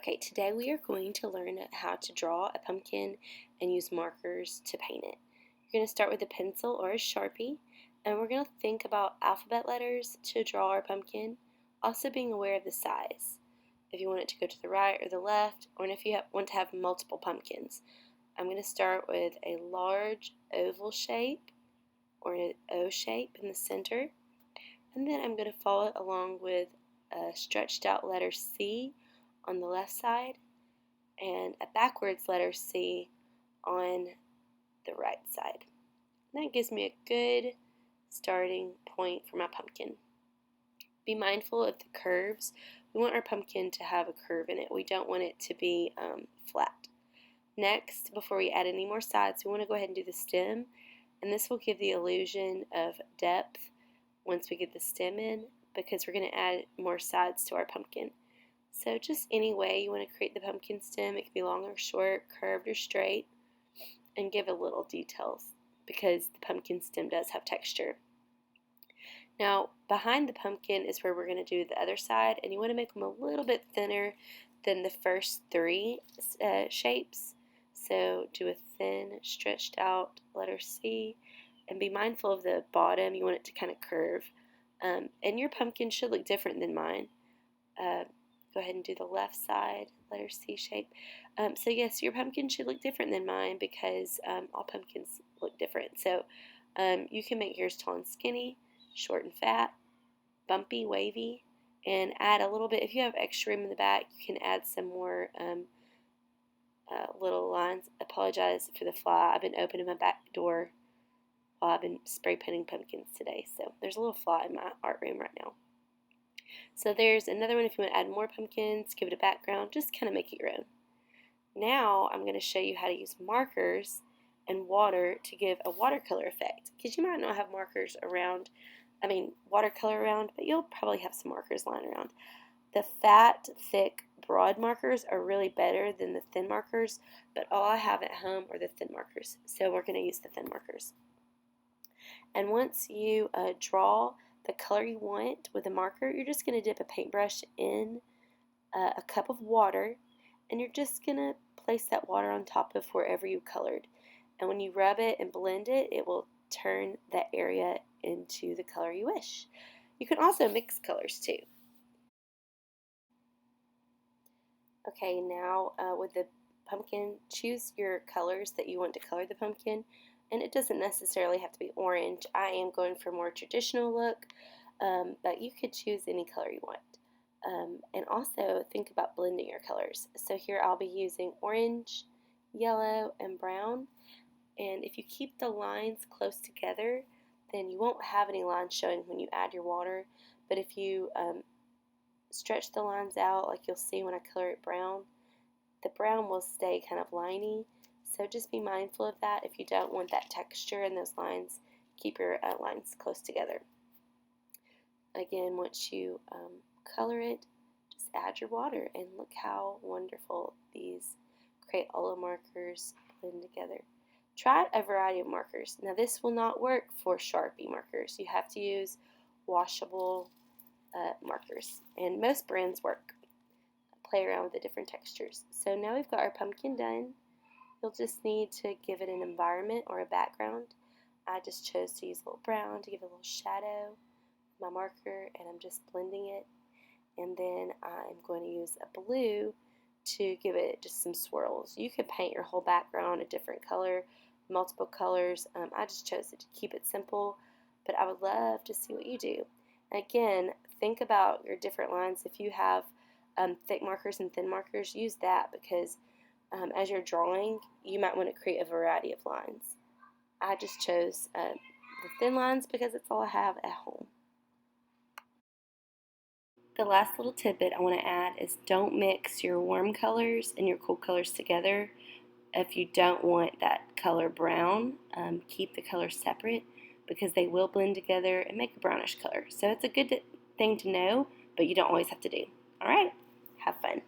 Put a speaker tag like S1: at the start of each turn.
S1: Okay, today we are going to learn how to draw a pumpkin and use markers to paint it. You're going to start with a pencil or a Sharpie, and we're going to think about alphabet letters to draw our pumpkin, also being aware of the size. If you want it to go to the right or the left, or if you want to have multiple pumpkins. I'm going to start with a large oval shape or an O shape in the center, and then I'm going to follow it along with a stretched out letter C on the left side and a backwards letter C on the right side. And that gives me a good starting point for my pumpkin. Be mindful of the curves. We want our pumpkin to have a curve in it. We don't want it to be flat. Next, before we add any more sides, we want to go ahead and do the stem, and this will give the illusion of depth once we get the stem in, because we're going to add more sides to our pumpkin. So just any way you want to create the pumpkin stem, it can be long or short, curved or straight, and give a little details because the pumpkin stem does have texture. Now behind the pumpkin is where we're going to do the other side, and you want to make them a little bit thinner than the first three shapes. So do a thin stretched out letter C, and be mindful of the bottom. You want it to kind of curve, and your pumpkin should look different than mine. Go ahead and do the left side, letter C shape. So yes, your pumpkin should look different than mine because all pumpkins look different. So you can make yours tall and skinny, short and fat, bumpy, wavy, and add a little bit. If you have extra room in the back, you can add some more little lines. Apologize for the fly. I've been opening my back door while I've been spray painting pumpkins today. So there's a little fly in my art room right now. So there's another one if you want to add more pumpkins, give it a background, just kind of make it your own. Now I'm going to show you how to use markers and water to give a watercolor effect, because you might not have watercolor around, but you'll probably have some markers lying around. The fat, thick, broad markers are really better than the thin markers, but all I have at home are the thin markers, so we're going to use the thin markers. And once you draw the color you want with a marker, you're just going to dip a paintbrush in a cup of water, and you're just going to place that water on top of wherever you colored. And when you rub it and blend it, it will turn that area into the color you wish. You can also mix colors too. Okay, now with the pumpkin, choose your colors that you want to color the pumpkin. And it doesn't necessarily have to be orange. I am going for a more traditional look, but you could choose any color you want. And also think about blending your colors. So here I'll be using orange, yellow, and brown. And if you keep the lines close together, then you won't have any lines showing when you add your water. But if you stretch the lines out, like you'll see when I color it brown, the brown will stay kind of liney. So just be mindful of that. If you don't want that texture in those lines, keep your lines close together. Again, once you color it, just add your water, and look how wonderful these Crayola markers blend together. Try a variety of markers. Now this will not work for Sharpie markers. You have to use washable markers, and most brands work. Play around with the different textures. So now we've got our pumpkin done. You'll just need to give it an environment or a background. I just chose to use a little brown to give it a little shadow with my marker, and I'm just blending it. And then I'm going to use a blue to give it just some swirls. You could paint your whole background a different color, multiple colors. I just chose it to keep it simple, but I would love to see what you do. Again, think about your different lines. If you have thick markers and thin markers, use that, because as you're drawing, you might want to create a variety of lines. I just chose the thin lines because it's all I have at home. The last little tidbit I want to add is don't mix your warm colors and your cool colors together. If you don't want that color brown, keep the colors separate, because they will blend together and make a brownish color. So it's a good thing to know, but you don't always have to do. All right, have fun.